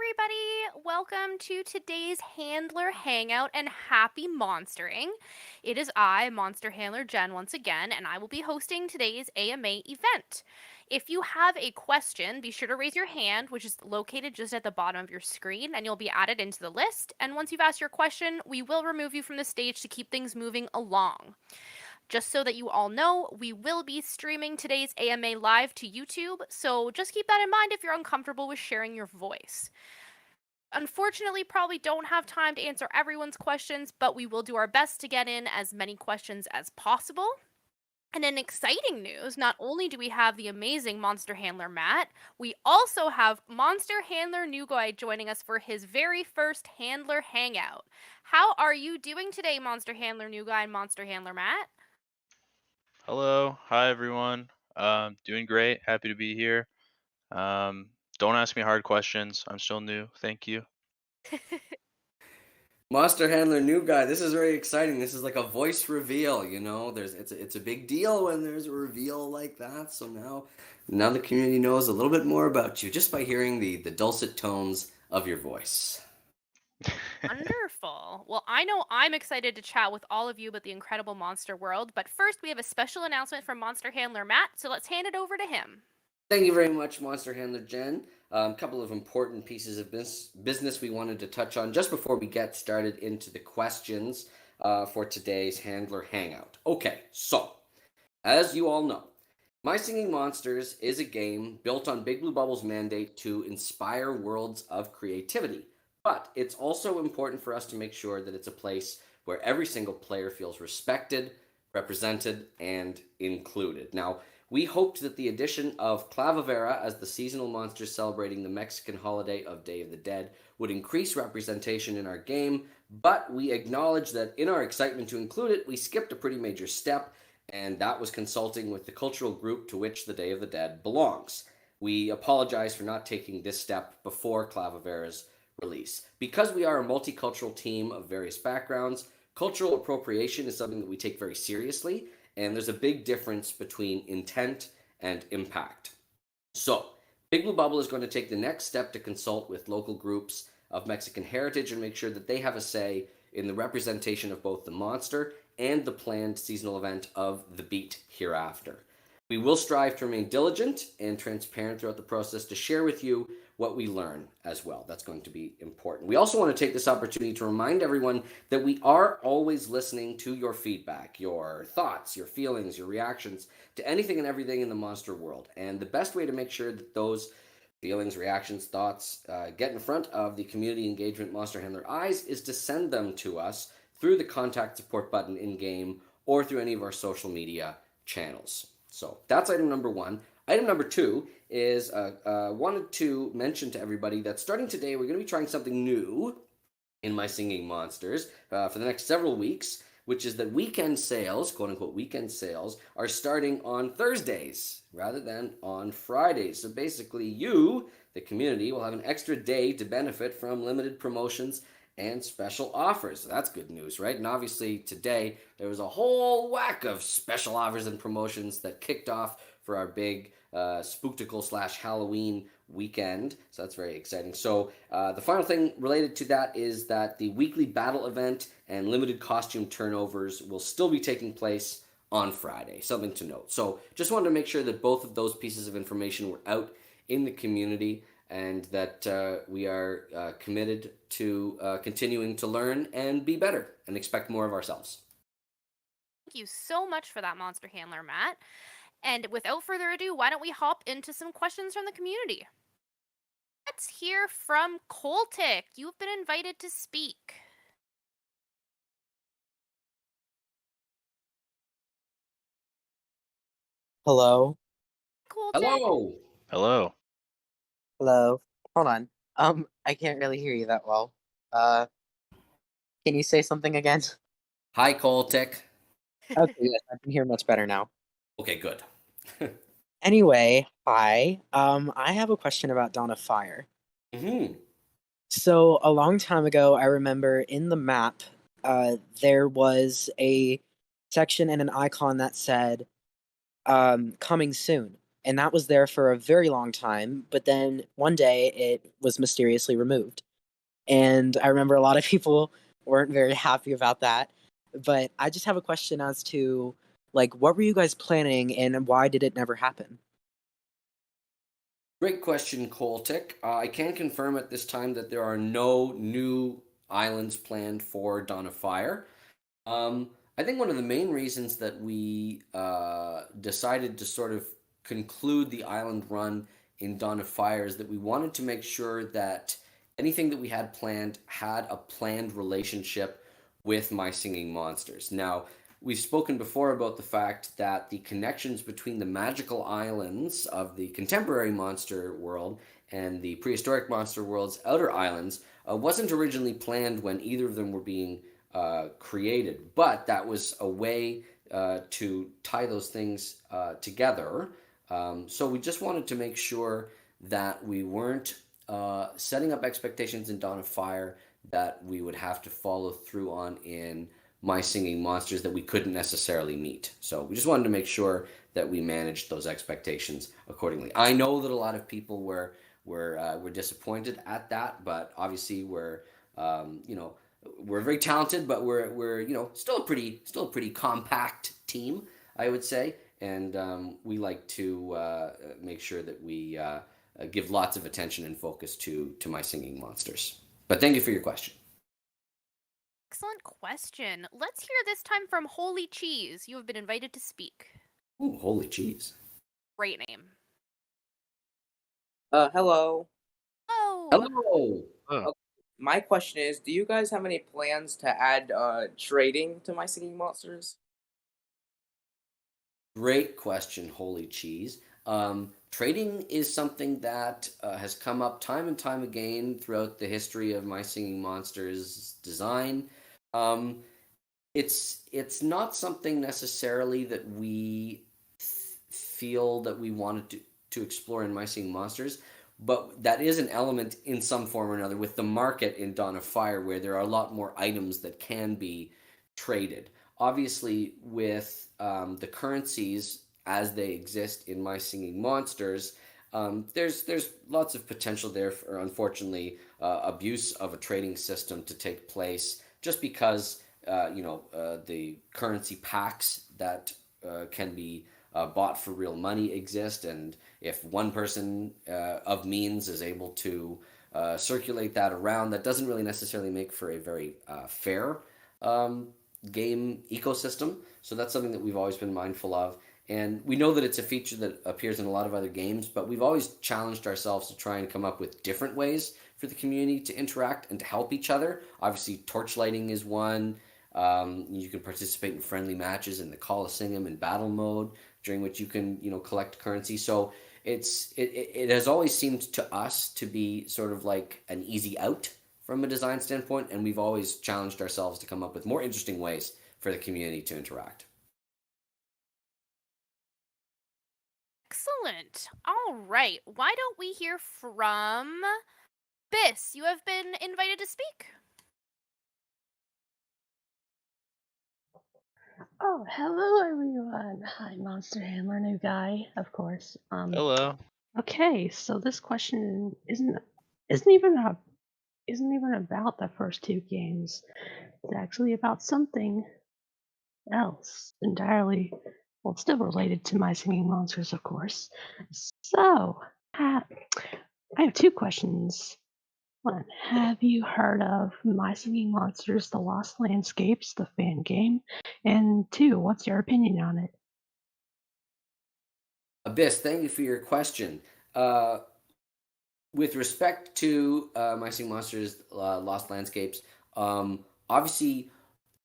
everybody! Welcome to today's Handler Hangout and happy monstering. It is I, Monster Handler Jen, once again, and I will be hosting today's AMA event. If you have a question, be sure to raise your hand, which is located just at the bottom of your screen, and you'll be added into the list. And once you've asked your question, we will remove you from the stage to keep things moving along. Just so that you all know, we will be streaming today's AMA live to YouTube, so just keep that in mind if you're uncomfortable with sharing your voice. Unfortunately, probably don't have time to answer everyone's questions, but we will do our best to get in as many questions as possible. And in exciting news, not only do we have the amazing Monster Handler Matt, we also have Monster Handler New Guy joining us for his very first Handler Hangout. How are you doing today, Monster Handler New Guy and Monster Handler Matt? Hello, hi everyone. Doing great. Happy to be here. Don't ask me hard questions. I'm still new. Thank you. Monster Handler New Guy. This is very exciting. This is like a voice reveal, it's a big deal when there's a reveal like that. So now the community knows a little bit more about you just by hearing the dulcet tones of your voice. Wonderful. Well, I know I'm excited to chat with all of you about the incredible monster world, but first we have a special announcement from Monster Handler Matt, so let's hand it over to him. Thank you very much, Monster Handler Jen. A couple of important pieces of business we wanted to touch on just before we get started into the questions for today's Handler Hangout. Okay, so as you all know, My Singing Monsters is a game built on Big Blue Bubble's mandate to inspire worlds of creativity. But it's also important for us to make sure that it's a place where every single player feels respected, represented, and included. Now, we hoped that the addition of Clavavera as the seasonal monster celebrating the Mexican holiday of Day of the Dead would increase representation in our game, but we acknowledge that in our excitement to include it, we skipped a pretty major step, and that was consulting with the cultural group to which the Day of the Dead belongs. We apologize for not taking this step before Clavavera's release. Because we are a multicultural team of various backgrounds, cultural appropriation is something that we take very seriously, and there's a big difference between intent and impact. So, Big Blue Bubble is going to take the next step to consult with local groups of Mexican heritage and make sure that they have a say in the representation of both the monster and the planned seasonal event of the Beat hereafter. We will strive to remain diligent and transparent throughout the process to share with you what we learn as well. That's going to be important. We also want to take this opportunity to remind everyone that we are always listening to your feedback, your thoughts, your feelings, your reactions to anything and everything in the monster world. And the best way to make sure that those feelings, reactions, thoughts get in front of the community engagement Monster Handler Eyes is to send them to us through the contact support button in-game or through any of our social media channels. So that's item number one. Item number two is wanted to mention to everybody that starting today, we're going to be trying something new in My Singing Monsters for the next several weeks, which is that weekend sales, quote unquote weekend sales, are starting on Thursdays rather than on Fridays. So basically you, the community, will have an extra day to benefit from limited promotions and special offers. So that's good news, right? And obviously today there was a whole whack of special offers and promotions that kicked off for our big spooktacle / Halloween weekend. So that's very exciting. So the final thing related to that is that the weekly battle event and limited costume turnovers will still be taking place on Friday. Something to note. So just wanted to make sure that both of those pieces of information were out in the community and that we are committed to continuing to learn and be better and expect more of ourselves. Thank you so much for that, Monster Handler Matt. And without further ado, why don't we hop into some questions from the community? Let's hear from Coltic. You've been invited to speak. Hello? Coltic. Hello! Hello. Hello? Hold on. I can't really hear you that well. Can you say something again? Hi, Coltic. Okay, yes, I can hear much better now. Okay, good. Anyway, hi. I have a question about Dawn of Fire. Mm-hmm. So, a long time ago, I remember in the map, there was a section and an icon that said, coming soon. and that was there for a very long time, but then one day it was mysteriously removed. And I remember a lot of people weren't very happy about that. But I just have a question as to, like, what were you guys planning and why did it never happen? Great question, Coltic. I can confirm at this time that there are no new islands planned for Dawn of Fire. I think one of the main reasons that we decided to sort of conclude the island run in Dawn of Fire is that we wanted to make sure that anything that we had planned had a planned relationship with My Singing Monsters. Now, we've spoken before about the fact that the connections between the magical islands of the contemporary monster world and the prehistoric monster world's outer islands wasn't originally planned when either of them were being created, but that was a way to tie those things together. So we just wanted to make sure that we weren't setting up expectations in Dawn of Fire that we would have to follow through on in My Singing Monsters that we couldn't necessarily meet. So we just wanted to make sure that we managed those expectations accordingly. I know that a lot of people were disappointed at that, but obviously we're very talented, but we're still a pretty compact team, I would say, and we like to make sure that we give lots of attention and focus to My Singing Monsters. But thank you for your question. Excellent question. Let's hear this time from Holy Cheese. You have been invited to speak. Ooh, holy cheese. Great name. Hello. Oh. Hello. Oh, My question is, do you guys have any plans to add trading to My Singing Monsters? Great question, holy cheese. Trading is something that has come up time and time again throughout the history of My Singing Monsters design. It's not something necessarily that we feel that we wanted to explore in My Singing Monsters, but that is an element in some form or another with the market in Dawn of Fire, where there are a lot more items that can be traded. Obviously, with the currencies as they exist in My Singing Monsters, there's lots of potential there for, unfortunately, abuse of a trading system to take place, just because the currency packs that can be bought for real money exist, and if one person of means is able to circulate that around, that doesn't really necessarily make for a very fair game ecosystem. So that's something that we've always been mindful of. And we know that it's a feature that appears in a lot of other games, but we've always challenged ourselves to try and come up with different ways for the community to interact and to help each other. Obviously, torchlighting is one. You can participate in friendly matches in the Colosseum and battle mode, during which you can, collect currency. So it has always seemed to us to be sort of like an easy out from a design standpoint, and we've always challenged ourselves to come up with more interesting ways for the community to interact. Excellent. All right. Why don't we hear from Biss? You have been invited to speak. Oh, hello everyone. Hi, Monster Handler, new guy, of course. hello. Okay, so this question isn't even about the first two games. It's actually about something else entirely. Well, it's still related to My Singing Monsters, of course. So, I have two questions. One, have you heard of My Singing Monsters: The Lost Landscapes, the fan game? And two, what's your opinion on it? Abyss, thank you for your question. With respect to My Singing Monsters Lost Landscapes, obviously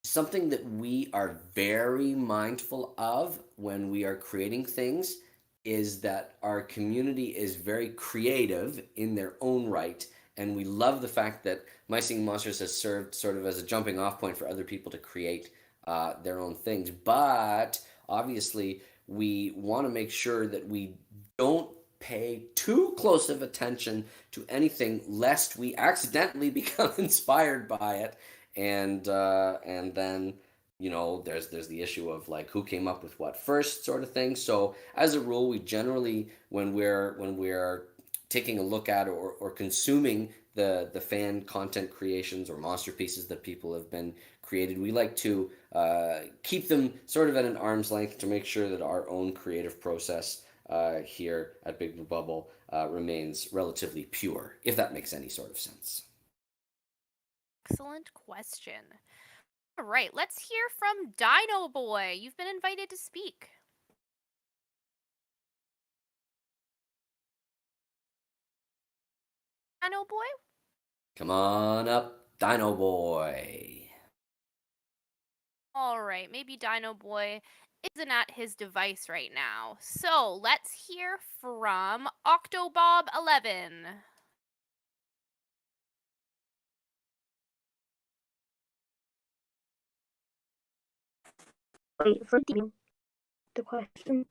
something that we are very mindful of when we are creating things is that our community is very creative in their own right, and we love the fact that My Singing Monsters has served sort of as a jumping off point for other people to create their own things. But obviously, we want to make sure that we don't pay too close of attention to anything, lest we accidentally become inspired by it and then there's the issue of like who came up with what first, sort of thing. So as a rule, we generally, when we're taking a look at or consuming the fan content creations or monster pieces that people have been created, we like to keep them sort of at an arm's length to make sure that our own creative process here at Big Blue Bubble remains relatively pure, if that makes any sort of sense. Excellent question. All right, let's hear from Dino Boy. You've been invited to speak. Dino Boy? Come on up, Dino Boy. All right, maybe Dino Boy isn't at his device right now. So let's hear from Octobob11. Wait for the question.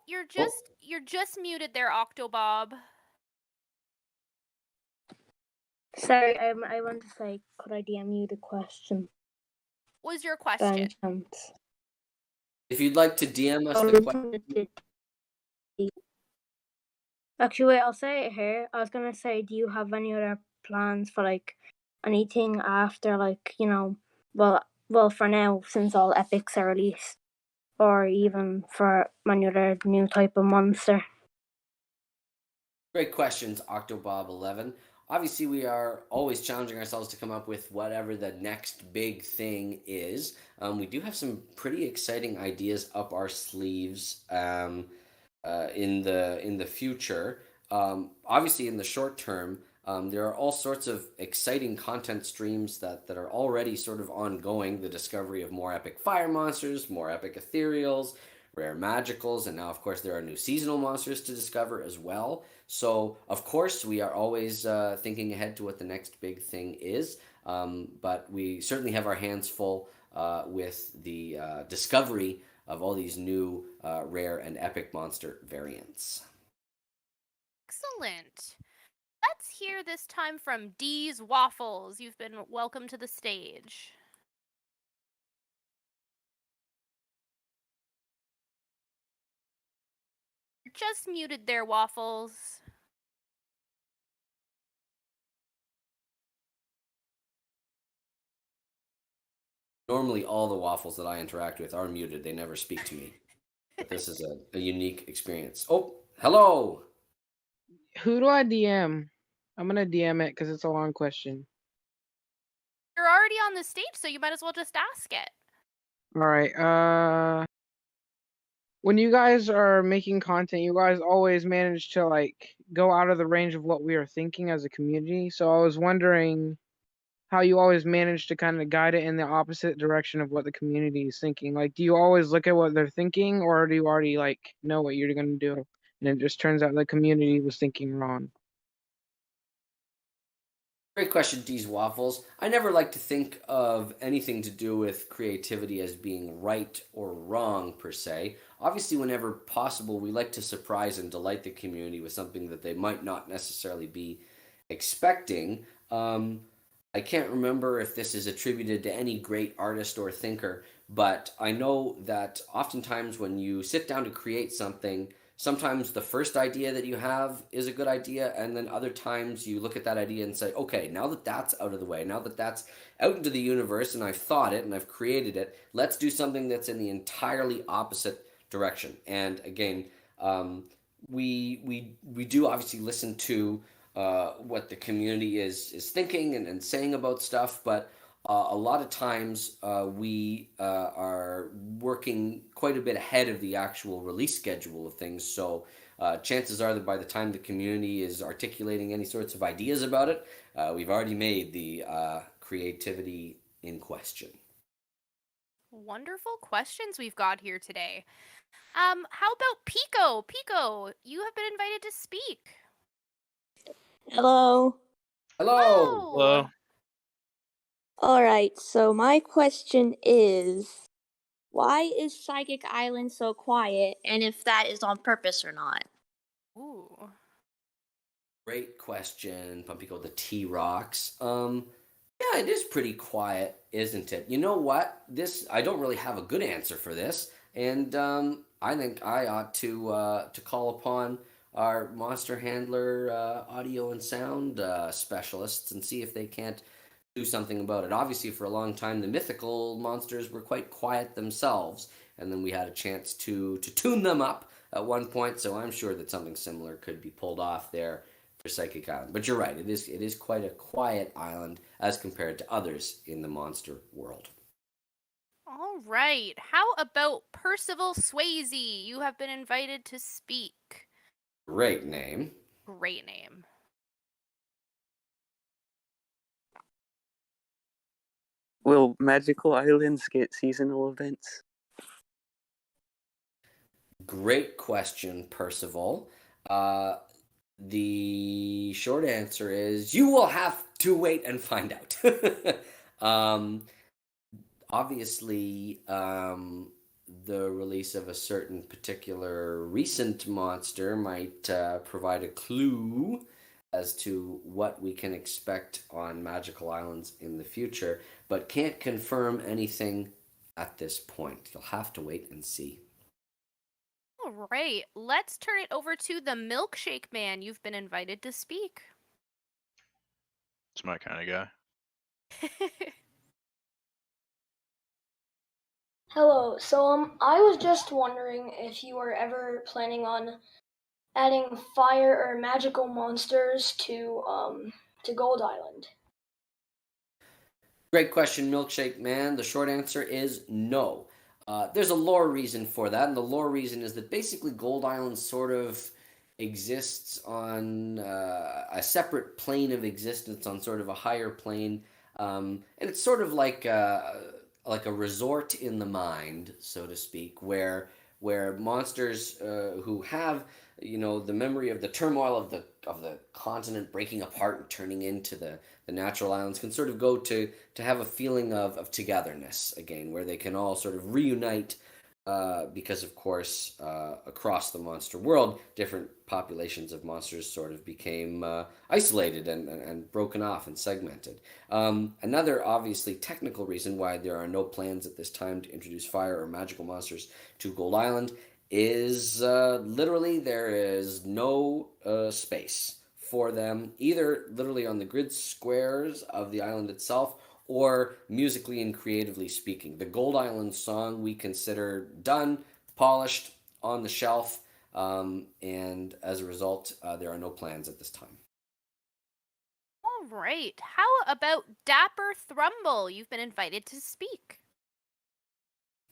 You're just muted there, Octobob. Sorry, I want to say, could I DM you the question? What was your question? If you'd like to DM us the question. Actually, wait, I'll say it here. I was gonna say, do you have any other plans for like anything after, like, well, for now, since all epics are released, or even for any other new type of monster? Great questions, Octobob11. Obviously, we are always challenging ourselves to come up with whatever the next big thing is. We do have some pretty exciting ideas up our sleeves in the future. Obviously, in the short term, there are all sorts of exciting content streams that are already sort of ongoing. The discovery of more epic fire monsters, more epic ethereals, rare magicals, and now, of course, there are new seasonal monsters to discover as well. So, of course, we are always thinking ahead to what the next big thing is, but we certainly have our hands full with the discovery of all these new rare and epic monster variants. Excellent. Let's hear this time from D's Waffles. You've been welcome to the stage. Just muted there, Waffles. Normally, all the waffles that I interact with are muted. They never speak to me. But this is a unique experience. Oh, hello! Who do I DM? I'm gonna DM it because it's a long question. You're already on the stage, so you might as well just ask it. Alright, when you guys are making content, you guys always manage to like go out of the range of what we are thinking as a community. So I was wondering how you always manage to kind of guide it in the opposite direction of what the community is thinking. Like, do you always look at what they're thinking, or do you already like know what you're gonna do, and it just turns out the community was thinking wrong? Great question, D's Waffles. I never like to think of anything to do with creativity as being right or wrong, per se. Obviously, whenever possible, we like to surprise and delight the community with something that they might not necessarily be expecting. I can't remember if this is attributed to any great artist or thinker, but I know that oftentimes when you sit down to create something, sometimes the first idea that you have is a good idea, and then other times you look at that idea and say, okay, now that that's out of the way, now that that's out into the universe and I've thought it and I've created it, let's do something that's in the entirely opposite direction. And again, we do obviously listen to what the community is thinking and saying about stuff, but a lot of times we are working quite a bit ahead of the actual release schedule of things. So chances are that by the time the community is articulating any sorts of ideas about it, we've already made the creativity in question. Wonderful questions we've got here today. How about Pico? Pico, you have been invited to speak. Hello. Hello. Hello. Alright, so my question is, why is Psychic Island so quiet, and if that is on purpose or not? Ooh. Great question, Pumpico the T-Rocks. Yeah, Yeah, it is pretty quiet, isn't it? You know what? I don't really have a good answer for this, and I think I ought to call upon our monster handler audio and sound specialists and see if they can't do something about it. Obviously, for a long time, the mythical monsters were quite quiet themselves, and then we had a chance to tune them up at one point. So I'm sure that something similar could be pulled off there for Psychic Island. But you're right; it is quite a quiet island as compared to others in the monster world. All right. How about Percival Swayze? You have been invited to speak. Great name. Great name. Will magical islands get seasonal events? Great question, Percival. The short answer is you will have to wait and find out. Obviously, the release of a certain particular recent monster might provide a clue as to what we can expect on magical islands in the future, but can't confirm anything at this point. You'll have to wait and see. All right. Let's turn it over to the Milkshake Man. You've been invited to speak. It's my kind of guy. Hello. So I was just wondering if you were ever planning on adding fire or magical monsters to Gold Island. Great question, Milkshake Man. The short answer is no. There's a lore reason for that, and the lore reason is that basically Gold Island sort of exists on a separate plane of existence, on sort of a higher plane, and it's sort of like a resort in the mind, so to speak, where monsters who have the memory of the turmoil of the continent breaking apart and turning into the natural islands can sort of go to have a feeling of togetherness again, where they can all sort of reunite because of course across the monster world different populations of monsters sort of became isolated and broken off and segmented. Another obviously technical reason why there are no plans at this time to introduce fire or magical monsters to Gold Island is literally there is no space for them, either literally on the grid squares of the island itself or musically and creatively speaking. The Gold Island song we consider done, polished, on the shelf, and as a result, there are no plans at this time. All right. How about Dapper Thrumble? You've been invited to speak.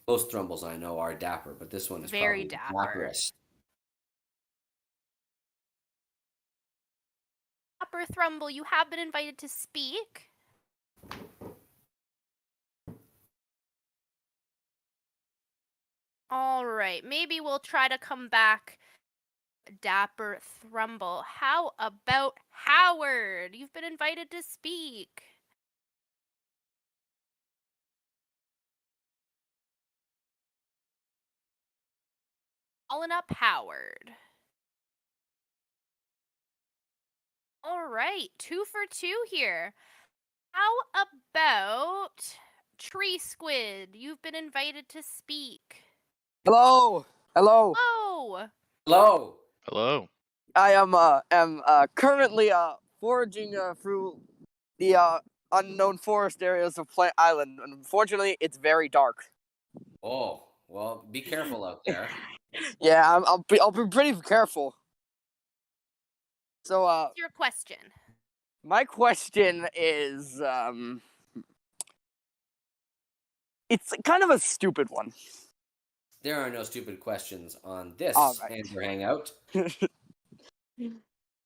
Most Thrumbles I know are dapper, but this one is Very probably dapper. dapperest. Dapper Thrumble, you have been invited to speak. All right. Maybe we'll try to come back. Dapper Thrumble. How about Howard? You've been invited to speak. Calling up Howard. All right, 2 for 2 here. How about Tree Squid? You've been invited to speak. Hello. Hello. Oh. Hello. Hello. I am currently foraging through the unknown forest areas of Plant Island. Unfortunately, it's very dark. Oh, well, be careful out there. Yeah, I'll be pretty careful. So What's your question? my question is it's kind of a stupid one. There are no stupid questions on this Handler Hangout.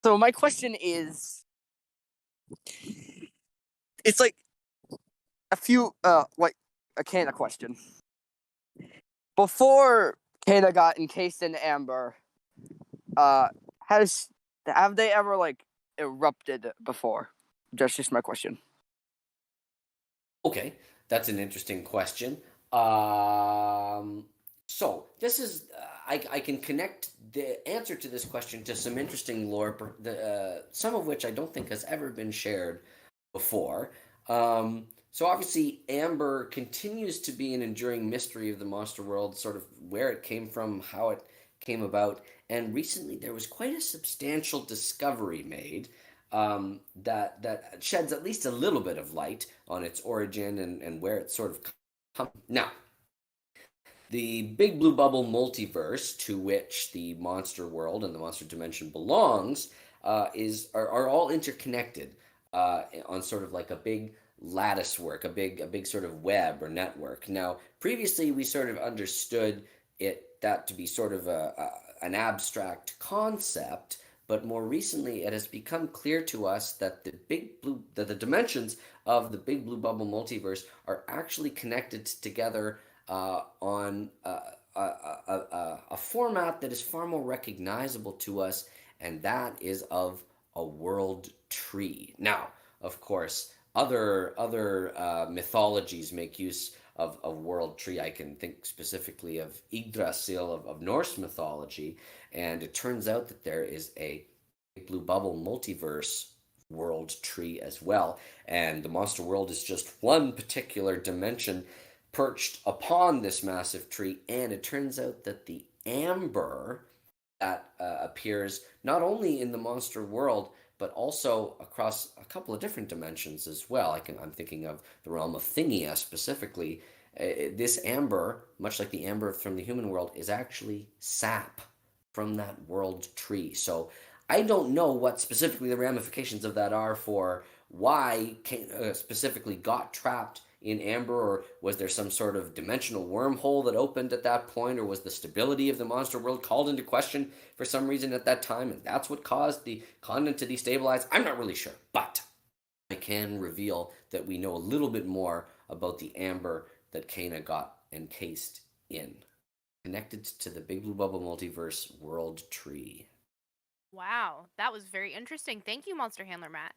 So my question is, it's like a few like a Kayna question. Before Kayna got encased in amber, have they ever like erupted before? That's just my question. Okay, that's an interesting question. So this is I can connect the answer to this question to some interesting lore, some of which I don't think has ever been shared before. So obviously, amber continues to be an enduring mystery of the monster world, sort of where it came from, how it came about, and recently there was quite a substantial discovery made that sheds at least a little bit of light on its origin and where it sort of come. Now, the Big Blue Bubble multiverse, to which the monster world and the monster dimension belongs, are all interconnected on sort of like a big lattice work, a big sort of web or network. Now, previously we sort of understood that to be sort of an abstract concept, but more recently it has become clear to us that the dimensions of the Big Blue Bubble multiverse are actually connected together on a format that is far more recognizable to us, and that is of a world tree. Now, of course, other mythologies make use of a world tree. I can think specifically of Yggdrasil of Norse mythology, and it turns out that there is a Blue Bubble multiverse world tree as well, and the monster world is just one particular dimension perched upon this massive tree, and it turns out that the amber that appears not only in the monster world but also across a couple of different dimensions as well. I'm thinking of the realm of Thingia specifically. This amber, much like the amber from the human world, is actually sap from that world tree. So I don't know what specifically the ramifications of that are for why Kayna specifically got trapped in amber, or was there some sort of dimensional wormhole that opened at that point, or was the stability of the monster world called into question for some reason at that time, and that's what caused the continent to destabilize? I'm not really sure, but I can reveal that we know a little bit more about the amber that Kayna got encased in, connected to the Big Blue Bubble multiverse world tree. Wow, that was very interesting. Thank you, Monster Handler Matt.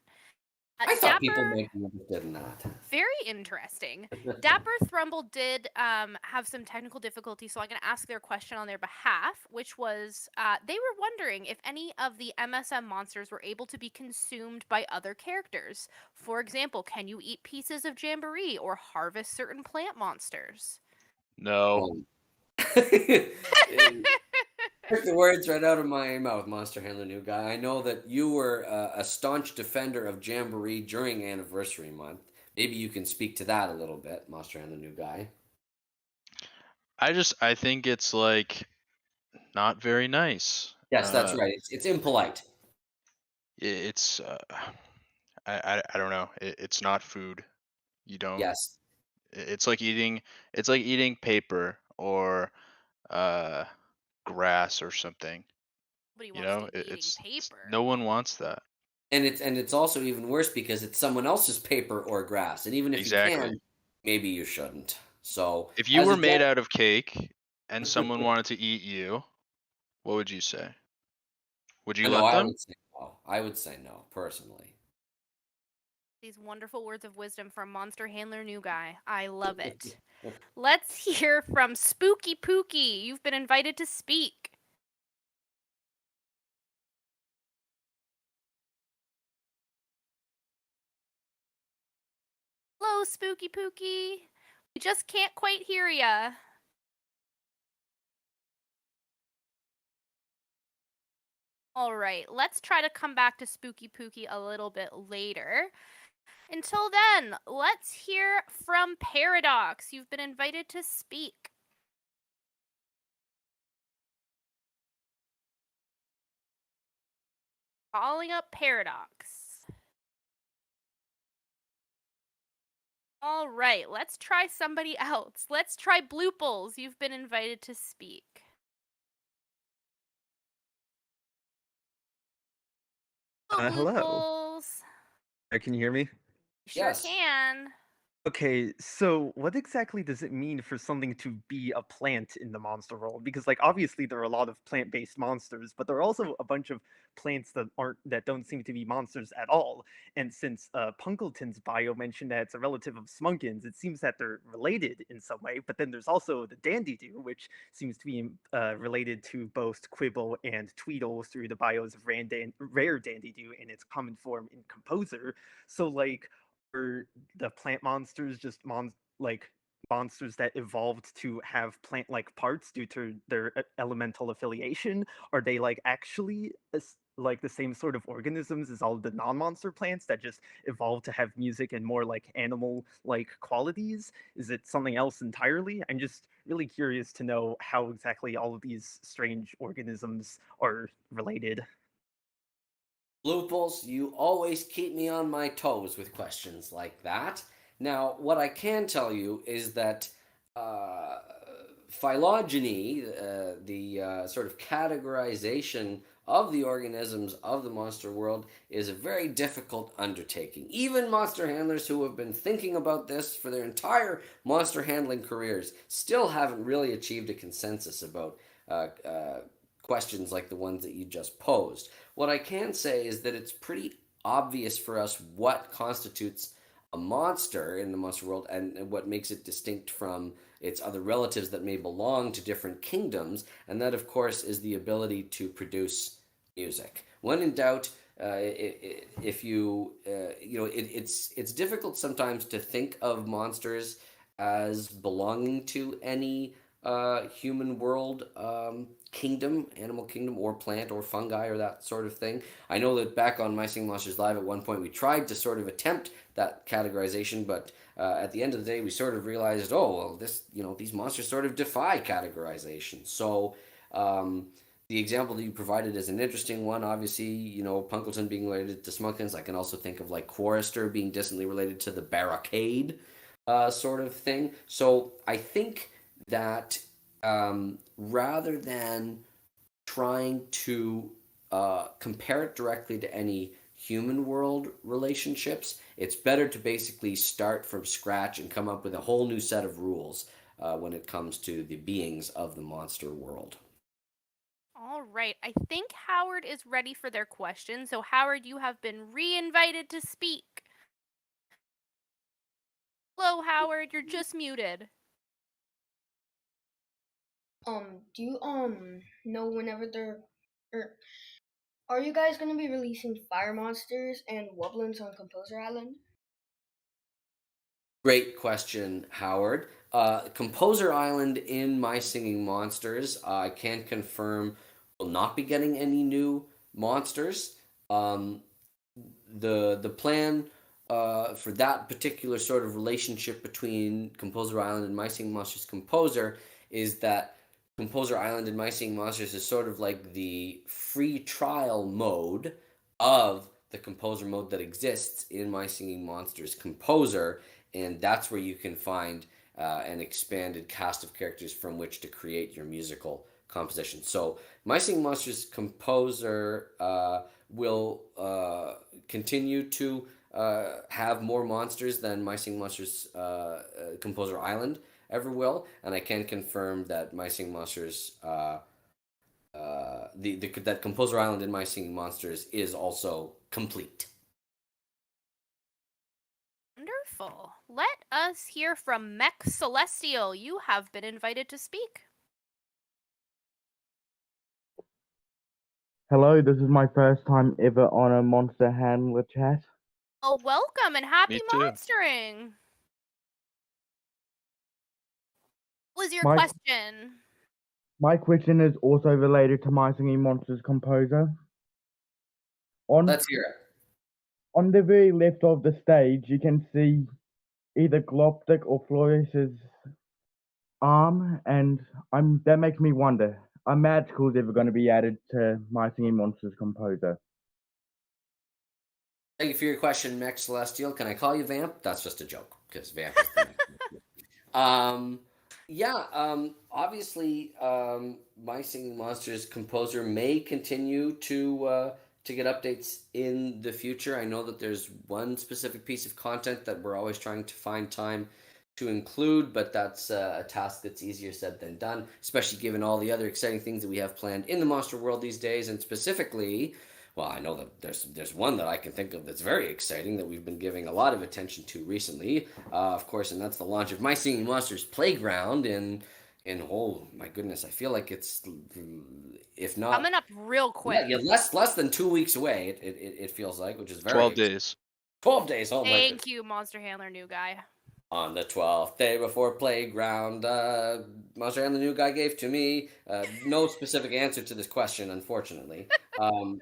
I thought people Dapper, might be interested in that. very interesting. Dapper Thrumble did have some technical difficulties, so I'm going to ask their question on their behalf, which was they were wondering if any of the MSM monsters were able to be consumed by other characters. For example, can you eat pieces of Jamboree or harvest certain plant monsters? No. Took the words right out of my mouth, Monster Handler New Guy. I know that you were a staunch defender of Jamboree during Anniversary Month. Maybe you can speak to that a little bit, Monster Handler New Guy. I think it's like not very nice. Yes, that's right. It's impolite. It's I don't know. It's not food. You don't. Yes. It's like eating paper or grass or something. Nobody You wants know, to be eating paper. no one wants that. And it's also even worse because it's someone else's paper or grass. And even if Exactly. you can, maybe you shouldn't. So If you as were a made gen- out of cake and someone wanted to eat you, what would you say? Would you no, let I them? would say no. I would say no, personally. These wonderful words of wisdom from Monster Handler New Guy. I love it. Let's hear from Spooky Pookie. You've been invited to speak. Hello, Spooky Pookie. We just can't quite hear ya. All right, let's try to come back to Spooky Pookie a little bit later. Until then, let's hear from Paradox. You've been invited to speak. Calling up Paradox. All right, let's try somebody else. Let's try Blooples. You've been invited to speak. Hello. Blooples. Can you hear me? Sure Yes. can. Okay, so what exactly does it mean for something to be a plant in the monster world? Because like obviously there are a lot of plant-based monsters, but there are also a bunch of plants that don't seem to be monsters at all. And since Punkleton's bio mentioned that it's a relative of Smunkins, it seems that they're related in some way. But then there's also the Dandy-Doo, which seems to be related to both Quibble and Tweedle through the bios of rare Dandy-Doo and its common form in Composer. So like, Or the plant monsters just monsters that evolved to have plant-like parts due to their elemental affiliation? Are they like actually like the same sort of organisms as all the non-monster plants that just evolved to have music and more like animal-like qualities? Is it something else entirely? I'm just really curious to know how exactly all of these strange organisms are related. Loopholes, you always keep me on my toes with questions like that. Now, what I can tell you is that phylogeny, the sort of categorization of the organisms of the monster world, is a very difficult undertaking. Even monster handlers who have been thinking about this for their entire monster handling careers still haven't really achieved a consensus about questions like the ones that you just posed. What I can say is that it's pretty obvious for us what constitutes a monster in the monster world and what makes it distinct from its other relatives that may belong to different kingdoms, and that, of course, is the ability to produce music. When in doubt, if you it's difficult sometimes to think of monsters as belonging to any human world kingdom, animal kingdom, or plant, or fungi, or that sort of thing. I know that back on My Singing Monsters Live at one point we tried to sort of attempt that categorization, but at the end of the day we sort of realized, oh well, these monsters sort of defy categorization. So the example that you provided is an interesting one. Obviously, Punkleton being related to Smugglins. I can also think of like Chorister being distantly related to the Barricade sort of thing. So I think that rather than trying to compare it directly to any human world relationships, it's better to basically start from scratch and come up with a whole new set of rules when it comes to the beings of the monster world. All right, I think Howard is ready for their question. So Howard, you have been re-invited to speak. Hello, Howard, you're just muted. Do you know whenever are you guys gonna be releasing Fire Monsters and Wublins on Composer Island? Great question, Howard. Composer Island in My Singing Monsters, I can confirm, will not be getting any new monsters. The plan for that particular sort of relationship between Composer Island and My Singing Monsters Composer is that Composer Island and My Singing Monsters is sort of like the free trial mode of the composer mode that exists in My Singing Monsters Composer, and that's where you can find an expanded cast of characters from which to create your musical composition. So My Singing Monsters Composer will continue to have more monsters than My Singing Monsters Composer Island ever will, and I can confirm that My Singing Monsters that Composer Island in My Singing Monsters is also complete. Wonderful. Let us hear from Mech Celestial. You have been invited to speak. Hello, this is my first time ever on a Monster Handler chat. Oh, welcome and happy Me too. monstering. What was your My- question? My question is also related to My Singing Monsters Composer. Let's hear it. On the very left of the stage, you can see either Gloptic or Florus's arm, and that makes me wonder, are magicals ever going to be added to My Singing Monsters Composer? Thank you for your question, Mech Celestial. Can I call you Vamp? That's just a joke, because Vamp is the obviously, My Singing Monsters Composer may continue to get updates in the future. I know that there's one specific piece of content that we're always trying to find time to include, but that's a task that's easier said than done, especially given all the other exciting things that we have planned in the monster world these days, and specifically, well, I know that there's one that I can think of that's very exciting that we've been giving a lot of attention to recently, of course, and that's the launch of My Singing Monsters Playground in oh my goodness, I feel like it's, if not coming up real quick. yeah, less than 2 weeks away. It feels like, which is very 12 days. 12 days. Oh my Thank goodness. you, Monster Handler new guy. On the 12th day before playground, Monster and the new guy gave to me. No specific answer to this question, unfortunately. As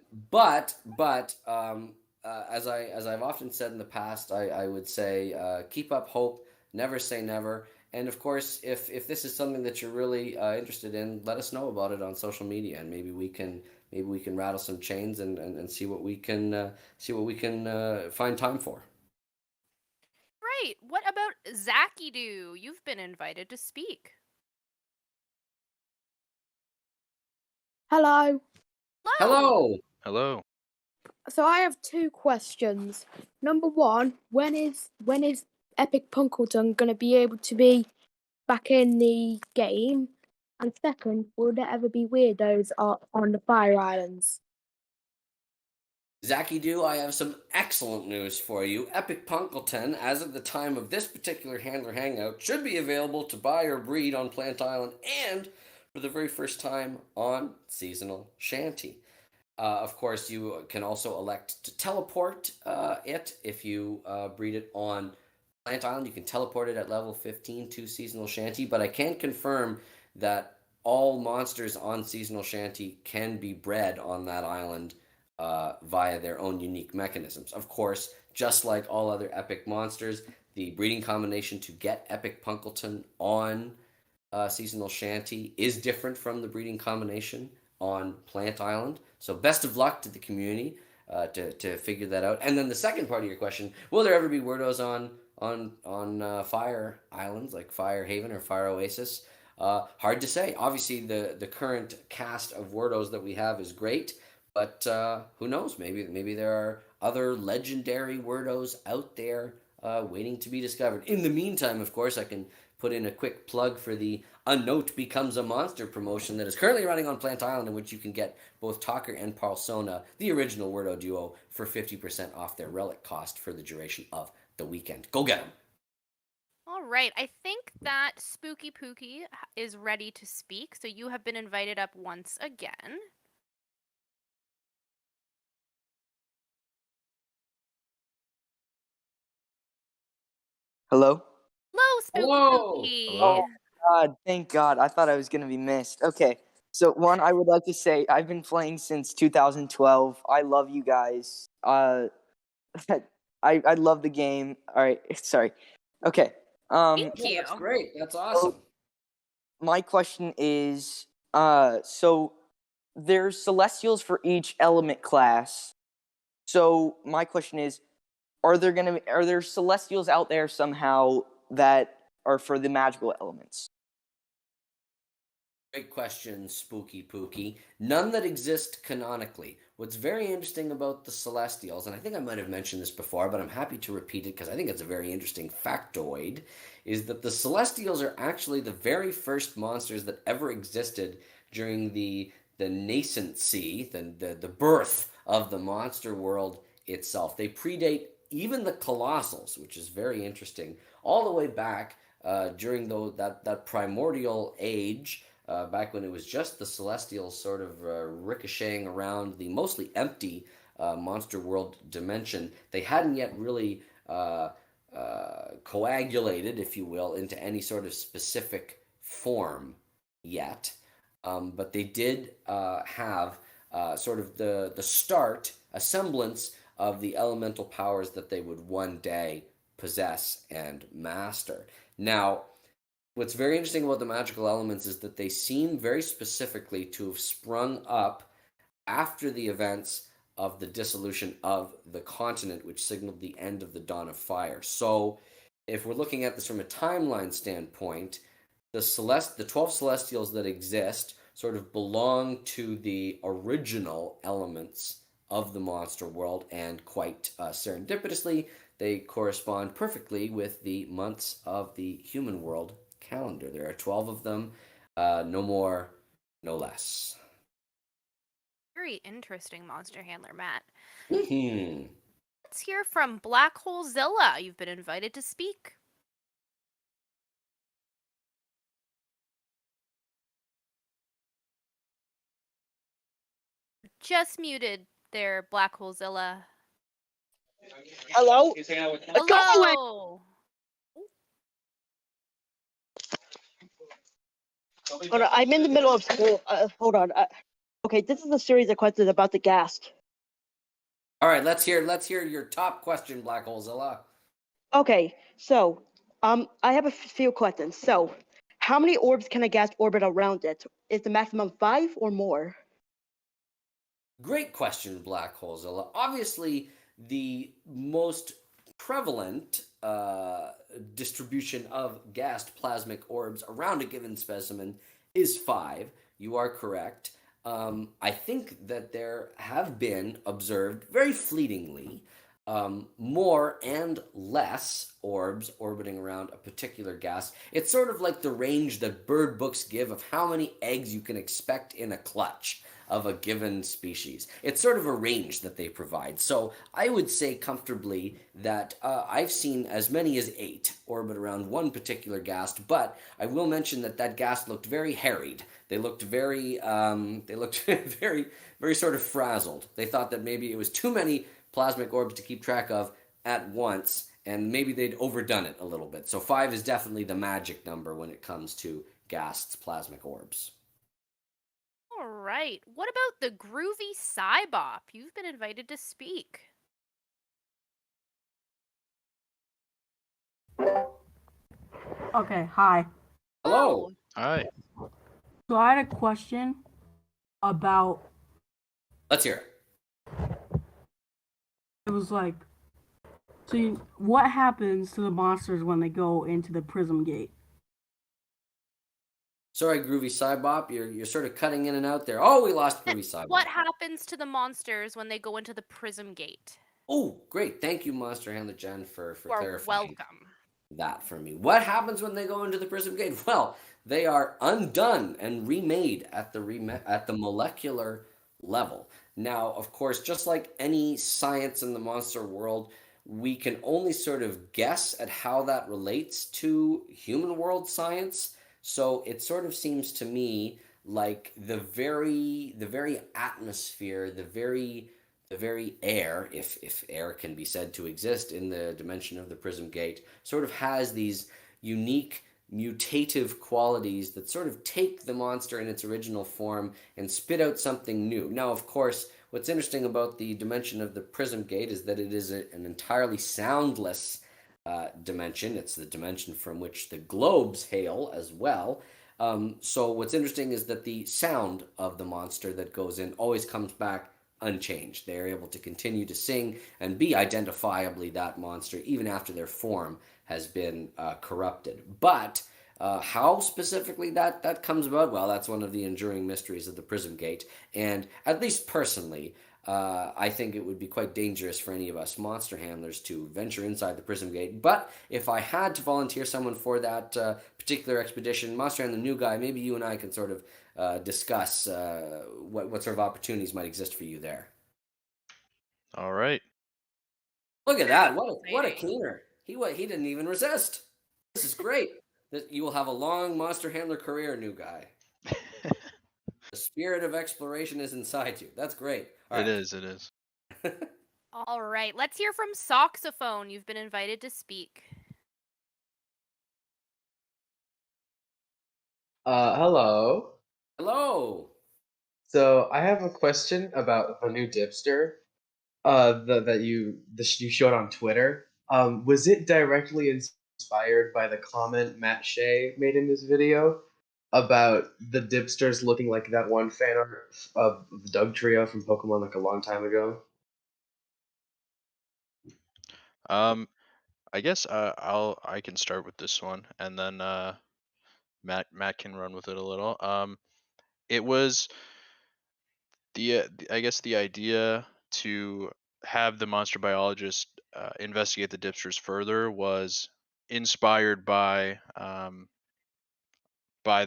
I've often said in the past, I would say keep up hope, never say never. And of course, if this is something that you're really interested in, let us know about it on social media, and maybe we can rattle some chains and see what we can find time for. Right. What about Zacky Doo? You've been invited to speak. Hello. Hello. Hello. So I have two questions. Number one, when is Epic Punkleton going to be able to be back in the game? And second, will there ever be weirdos on the Fire Islands? Zacky Doo, I have some excellent news for you. Epic Punkleton, as of the time of this particular Handler Hangout, should be available to buy or breed on Plant Island and for the very first time on Seasonal Shanty. Of course, you can also elect to teleport it if you breed it on Plant Island. You can teleport it at level 15 to Seasonal Shanty, but I can confirm that all monsters on Seasonal Shanty can be bred on that island via their own unique mechanisms. Of course, just like all other epic monsters, the breeding combination to get Epic Punkleton on Seasonal Shanty is different from the breeding combination on Plant Island. So best of luck to the community to figure that out. And then the second part of your question, will there ever be Werdos on Fire Islands like Fire Haven or Fire Oasis? Hard to say. Obviously, the current cast of Werdos that we have is great, but who knows? Maybe there are other legendary Werdos out there waiting to be discovered. In the meantime, of course, I can put in a quick plug for the A Note Becomes a Monster promotion that is currently running on Plant Island, in which you can get both Talker and Parsona, the original Werdo duo, for 50% off their relic cost for the duration of the weekend. Go get them! All right. I think that Spooky Pookie is ready to speak, so you have been invited up once again. Hello? Hello, Spooky Hello. Pookie. Oh God, thank God. I thought I was gonna be missed. Okay. So one, I would like to say I've been playing since 2012. I love you guys. I love the game. All right, sorry. Okay. Thank you. That's great. That's awesome. My question is, so there's Celestials for each element class. So my question is, are there Celestials out there somehow that are for the magical elements? Great question, Spooky Pookie. None that exist canonically. What's very interesting about the Celestials, and I think I might have mentioned this before, but I'm happy to repeat it because I think it's a very interesting factoid, is that the Celestials are actually the very first monsters that ever existed during the nascency, the birth of the monster world itself. They predate even the Colossals, which is very interesting, all the way back during that primordial age. Back when it was just the Celestials sort of ricocheting around the mostly empty monster world dimension. They hadn't yet really coagulated, if you will, into any sort of specific form yet. But they did have sort of the start, a semblance of the elemental powers that they would one day possess and master. Now, what's very interesting about the magical elements is that they seem very specifically to have sprung up after the events of the dissolution of the continent, which signaled the end of the Dawn of Fire. So, if we're looking at this from a timeline standpoint, the 12 Celestials that exist sort of belong to the original elements of the monster world, and quite serendipitously, they correspond perfectly with the months of the human world calendar. There are 12 of them, no more, no less. Very interesting, Monster Handler Matt. Mm-hmm. Let's hear from Black Hole Zilla. You've been invited to speak. Just muted there, Black Hole Zilla. Hello? Go away! Hello. Hold on, I'm in the middle of school. Hold on. Okay, this is a series of questions about the Ghazt. All right, let's hear your top question, Black Holezilla. Okay, so I have a few questions. So, how many orbs can a Ghazt orbit around it? Is the maximum 5 or more? Great question, Black Holezilla. Obviously, the most prevalent distribution of Ghazt plasmic orbs around a given specimen is 5. You are correct. I think that there have been observed very fleetingly more and less orbs orbiting around a particular Ghazt. It's sort of like the range that bird books give of how many eggs you can expect in a clutch of a given species. It's sort of a range that they provide. So I would say comfortably that I've seen as many as 8 orbit around one particular Ghazt, but I will mention that Ghazt looked very harried. They looked very, very, very sort of frazzled. They thought that maybe it was too many plasmic orbs to keep track of at once, and maybe they'd overdone it a little bit. So 5 is definitely the magic number when it comes to Ghast's plasmic orbs. All right. What about the groovy Cybop? You've been invited to speak. Okay, hi. Hello. Hi. So I had a question about. Let's hear it. It was like, what happens to the monsters when they go into the Prism Gate? Sorry, Groovy Cybop, you're sort of cutting in and out there. Oh, we lost Groovy Cybop. What happens to the monsters when they go into the Prism Gate? Oh, great. Thank you, Monster Handler Jen, for clarifying welcome. that for me. What happens when they go into the Prism Gate? Well, they are undone and remade at the molecular level. Now, of course, just like any science in the monster world, we can only sort of guess at how that relates to human world science. So it sort of seems to me like the very atmosphere, the very air, if air can be said to exist in the dimension of the Prism Gate, sort of has these unique mutative qualities that sort of take the monster in its original form and spit out something new. Now, of course, what's interesting about the dimension of the Prism Gate is that it is an entirely soundless dimension. It's the dimension from which the globes hail as well. So what's interesting is that the sound of the monster that goes in always comes back unchanged. They're able to continue to sing and be identifiably that monster even after their form has been corrupted. But how specifically that comes about, well, that's one of the enduring mysteries of the Prism Gate. And at least personally, I think it would be quite dangerous for any of us monster handlers to venture inside the Prism Gate. But if I had to volunteer someone for that particular expedition, Monster Handler New Guy, maybe you and I can sort of discuss what sort of opportunities might exist for you there. All right. Look at that! What a keener! He didn't even resist. This is great. You will have a long monster handler career, New Guy. The spirit of exploration is inside you. That's great. It is. All right. Let's hear from Saxophone. You've been invited to speak. Hello. Hello. So I have a question about the new Dipster that you showed on Twitter. Was it directly inspired by the comment Matt Shea made in this video about the Dipsters looking like that one fan art of the Doug Trio from Pokemon like a long time ago? I guess I can start with this one, and then Matt can run with it a little. It was I guess the idea to have the monster biologist investigate the Dipsters further was inspired by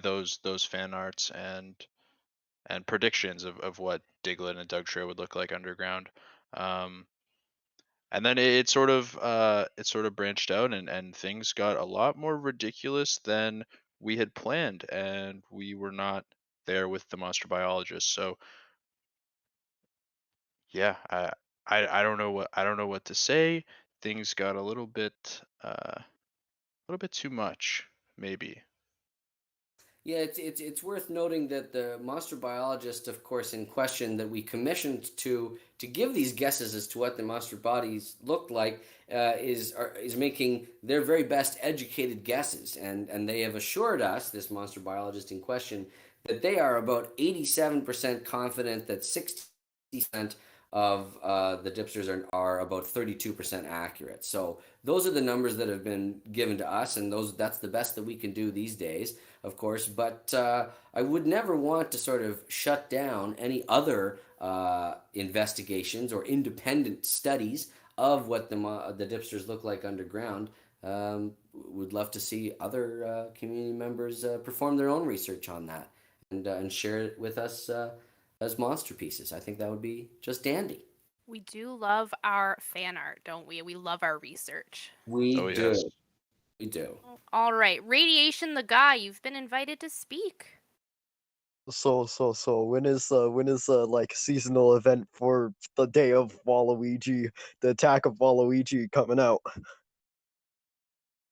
those fan arts and predictions of what Diglett and Dugtrio would look like underground. And then it sort of branched out, and things got a lot more ridiculous than we had planned, and we were not there with the monster biologist. So yeah, I don't know what to say. Things got a little bit too much, maybe. Yeah, it's worth noting that the monster biologist, of course, in question that we commissioned to give these guesses as to what the monster bodies looked like is making their very best educated guesses, and they have assured us, this monster biologist in question, that they are about 87% confident that 60% of the dipsters are about 32% accurate. So those are the numbers that have been given to us, and that's the best that we can do these days, of course. But I would never want to sort of shut down any other investigations or independent studies of what the dipsters look like underground. Would love to see other community members perform their own research on that and share it with us as monster pieces. I think that would be just dandy. We do love our fan art, don't we? We love our research. We Oh, do. yes. We do. All right, Radiation the Guy, you've been invited to speak. So when is like seasonal event for the day of Waluigi, the attack of Waluigi coming out?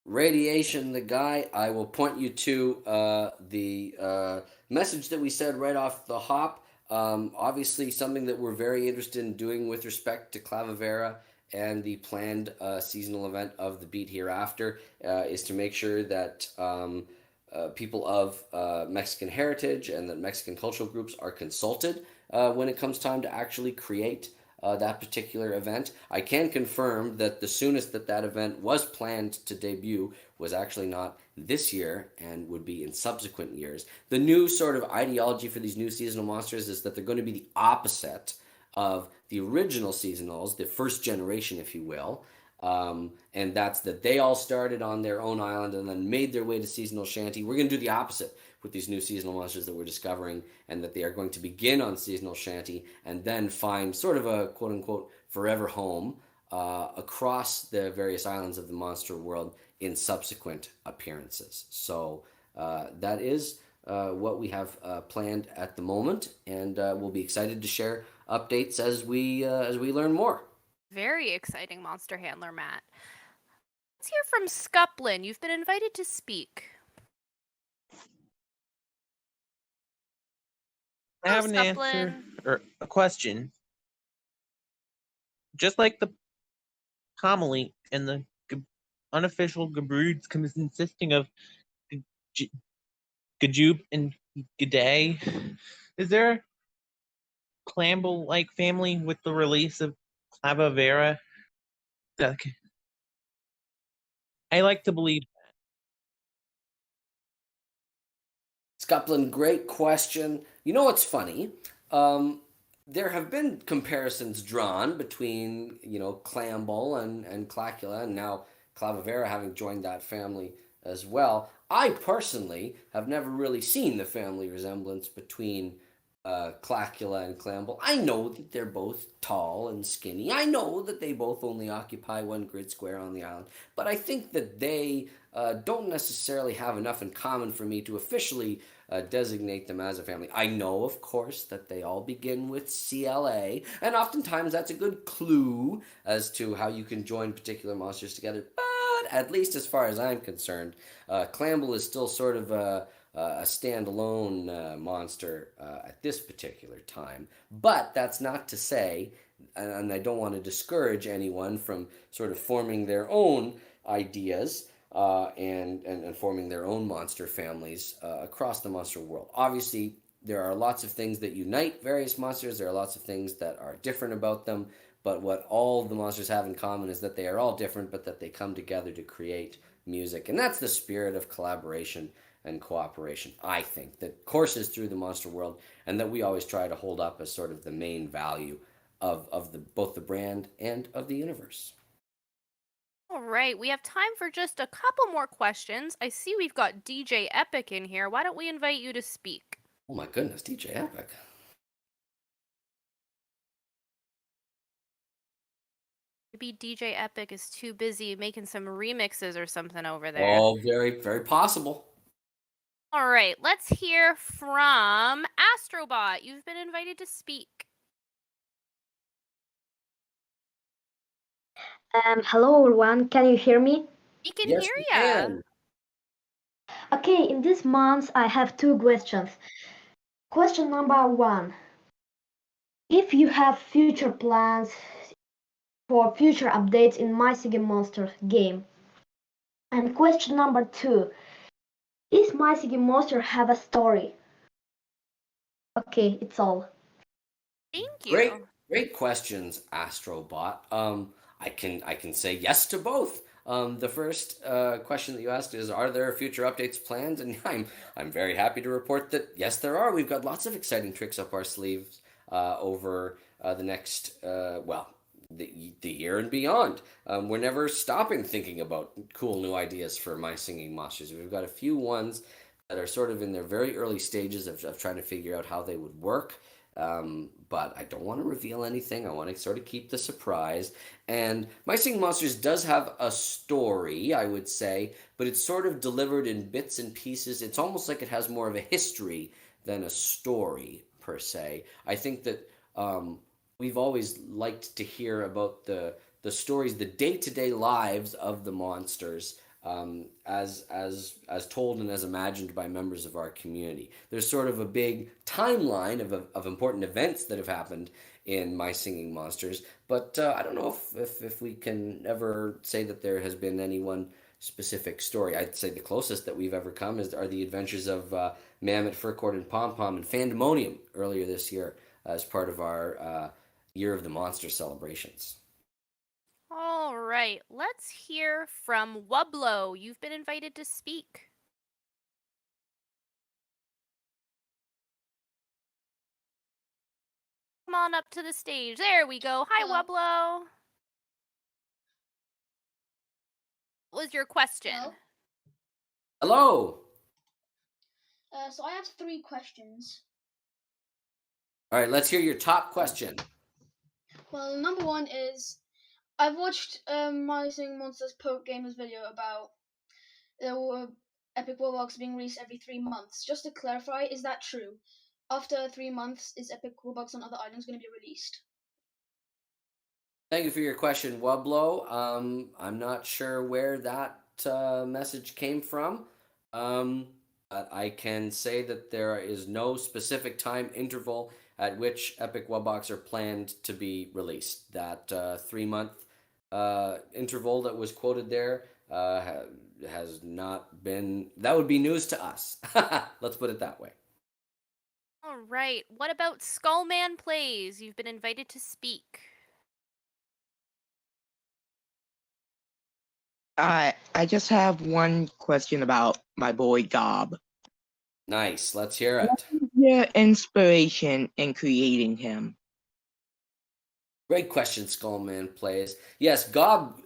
Radiation the Guy, I will point you to the message that we said right off the hop. Obviously, something that we're very interested in doing with respect to Clavavera and the planned seasonal event of the Beat Hereafter is to make sure that people of Mexican heritage and that Mexican cultural groups are consulted when it comes time to actually create that particular event. I can confirm that the soonest that event was planned to debut was actually not this year and would be in subsequent years. The new sort of ideology for these new seasonal monsters is that they're going to be the opposite of the original seasonals, the first generation, if you will. And that's that they all started on their own island and then made their way to seasonal shanty. We're going to do the opposite with these new seasonal monsters that we're discovering, and that they are going to begin on seasonal shanty and then find sort of a quote-unquote forever home across the various islands of the monster world in subsequent appearances. So that is what we have planned at the moment, and we'll be excited to share updates as we learn more. Very exciting, Monster Handler Matt. Let's hear from Scuplin. You've been invited to speak. I have an answer or a question. Just like the homily and the unofficial Gabroods consisting of Gajoop and G'day, is there a Clamble-like family with the release of Clavavera? I like to believe Scuplin, great question. You know what's funny? There have been comparisons drawn between, Clamble and Clacula, and now Clavavera having joined that family as well. I personally have never really seen the family resemblance between Clacula and Clamble. I know that they're both tall and skinny. I know that they both only occupy one grid square on the island. But I think that they don't necessarily have enough in common for me to officially designate them as a family. I know, of course, that they all begin with CLA, and oftentimes that's a good clue as to how you can join particular monsters together. But at least as far as I'm concerned, Clamble is still sort of a standalone monster at this particular time. But that's not to say, and I don't want to discourage anyone from sort of forming their own ideas and forming their own monster families across the monster world. Obviously, there are lots of things that unite various monsters. There are lots of things that are different about them. But what all the monsters have in common is that they are all different, but that they come together to create music. And that's the spirit of collaboration and cooperation, I think, that courses through the monster world, and that we always try to hold up as sort of the main value of both the brand and of the universe. All right, we have time for just a couple more questions. I see we've got DJ Epic in here. Why don't we invite you to speak? Oh my goodness, DJ Epic. Maybe DJ Epic is too busy making some remixes or something over there. Oh, very, very possible. All right, let's hear from Astrobot. You've been invited to speak. Hello everyone, can you hear me? We can Yes, hear we ya. can. Okay, in this month I have two questions. Question number one. If you have future plans for future updates in My Singing Monsters game. And question number two. Is My Singing Monster have a story? Okay, it's all. Thank Great, you. great questions, Astrobot. I can say yes to both. The first question that you asked is, are there future updates planned? And I'm very happy to report that yes, there are. We've got lots of exciting tricks up our sleeves over the next the year and beyond. We're never stopping thinking about cool new ideas for My Singing Monsters. We've got a few ones that are sort of in their very early stages of trying to figure out how they would work. But I don't want to reveal anything. I want to sort of keep the surprise. And My Singing Monsters does have a story, I would say, but it's sort of delivered in bits and pieces. It's almost like it has more of a history than a story, per se. I think that we've always liked to hear about the stories, the day-to-day lives of the monsters, as told and as imagined by members of our community. There's sort of a big timeline of important events that have happened in My Singing Monsters, but I don't know if we can ever say that there has been any one specific story. I'd say the closest that we've ever come are the adventures of Mammoth, Furcord, and Pom Pom and Fandemonium earlier this year as part of our Year of the Monster celebrations. All right, let's hear from Wublo. You've been invited to speak. Come on up to the stage. There we go. Hi, Wublo. What was your question? Hello. So I have 3 questions. All right, let's hear your top question. Well, number 1 is, I've watched My Singing Monsters Poke Gamers video about Epic Wubbox being released every 3 months. Just to clarify, is that true? After 3 months, is Epic Wubbox on other islands going to be released? Thank you for your question, Wublo. I'm not sure where that message came from. But I can say that there is no specific time interval at which Epic Wubbox are planned to be released. That 3-month interval that was quoted there has not been. That would be news to us. Let's put it that way. All right, what about Skullman Plays? You've been invited to speak. I just have one question about my boy Gob. Nice, let's hear it. What is your inspiration in creating him? Great question, Skullman Plays. Yes, Gob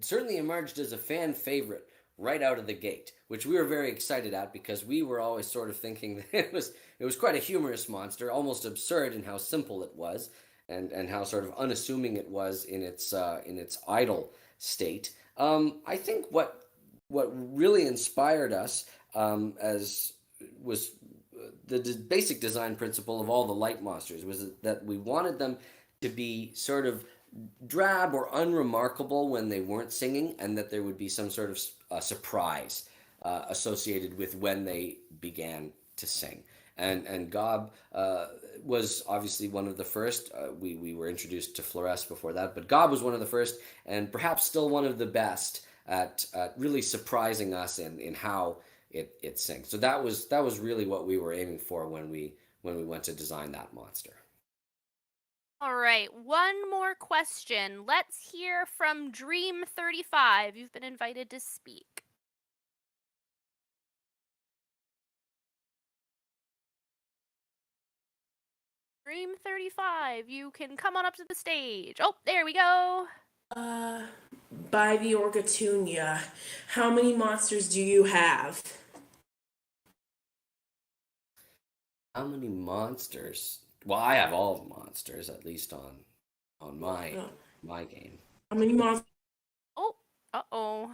certainly emerged as a fan favorite right out of the gate, which we were very excited at because we were always sort of thinking that it was quite a humorous monster, almost absurd in how simple it was and how sort of unassuming it was in its idle state. I think what really inspired us as was the basic design principle of all the light monsters was that we wanted them to be sort of drab or unremarkable when they weren't singing, and that there would be some sort of surprise associated with when they began to sing. And Gob was obviously one of the first. We were introduced to Flores before that, but Gob was one of the first, and perhaps still one of the best at really surprising us in how it sings. So that was really what we were aiming for when we went to design that monster. All right, one more question. Let's hear from Dream35. You've been invited to speak. Dream35, you can come on up to the stage. Oh, there we go. By the Orgatunia, how many monsters do you have? How many monsters? Well, I have all the monsters, at least on my game. How many monsters? Oh, uh-oh.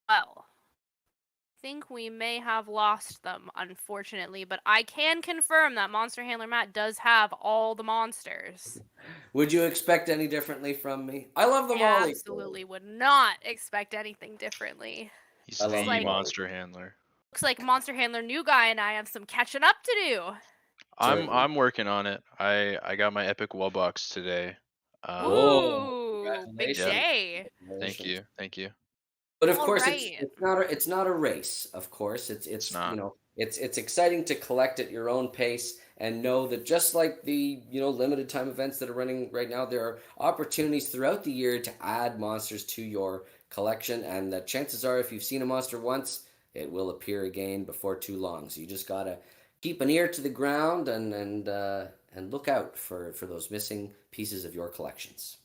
Well, I think we may have lost them, unfortunately, but I can confirm that Monster Handler Matt does have all the monsters. Would you expect any differently from me? I love them I all. absolutely would not expect anything differently. He's I love the them all. monster handler. Looks like Monster Handler New Guy and I have some catching up to do. I'm working on it. I got my Epic Wubbox today. Ooh, big congratulations. day. Thank you. But of All course, right. it's not a race. Of course, it's not. You know, it's exciting to collect at your own pace and know that just like the limited time events that are running right now, there are opportunities throughout the year to add monsters to your collection, and the chances are, if you've seen a monster once, it will appear again before too long. So you just gotta keep an ear to the ground and look out for those missing pieces of your collections.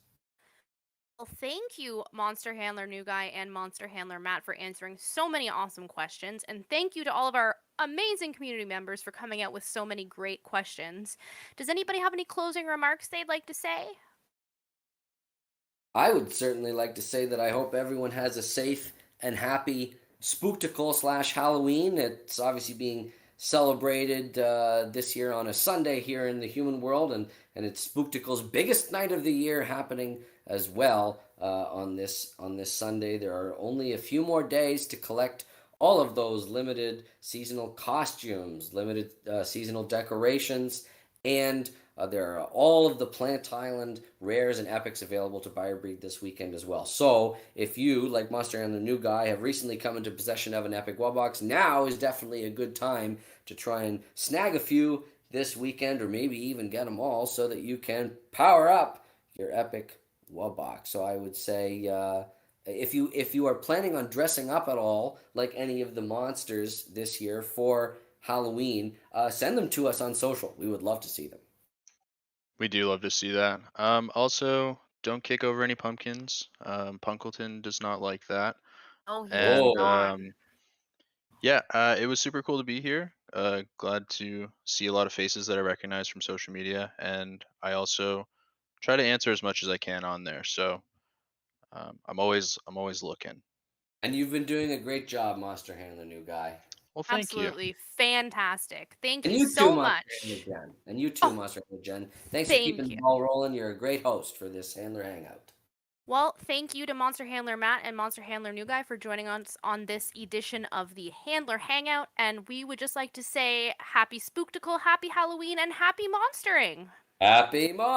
Well, thank you, Monster Handler New Guy and Monster Handler Matt, for answering so many awesome questions. And thank you to all of our amazing community members for coming out with so many great questions. Does anybody have any closing remarks they'd like to say? I would certainly like to say that I hope everyone has a safe and happy Spooktacle/Halloween. It's obviously being celebrated this year on a Sunday here in the human world, and it's Spooktacle's biggest night of the year happening as well on this Sunday. There are only a few more days to collect all of those limited seasonal costumes, limited seasonal decorations, and there are all of the Plant Island rares and epics available to buy or breed this weekend as well. So if you, like Monster and the New Guy, have recently come into possession of an Epic Wubbox, now is definitely a good time to try and snag a few this weekend, or maybe even get them all so that you can power up your Epic Wubbox. So I would say if you are planning on dressing up at all like any of the monsters this year for Halloween, send them to us on social. We would love to see them. We do love to see that. Also, don't kick over any pumpkins. Punkleton does not like that. Oh, he And does not. yeah, it was super cool to be here. Glad to see a lot of faces that I recognize from social media, and I also try to answer as much as I can on there. So I'm always looking. And you've been doing a great job, Monster Handler New Guy. Well, thank Absolutely fantastic. Thank And you you so too, much. Monster Handler Jen. And you too, Monster Handler Jen. Thanks for Thank keeping you. the ball rolling. You're a great host for this Handler Hangout. Well, thank you to Monster Handler Matt and Monster Handler New Guy for joining us on this edition of the Handler Hangout. And we would just like to say happy Spooktacle, happy Halloween, and happy monstering. Happy Monster!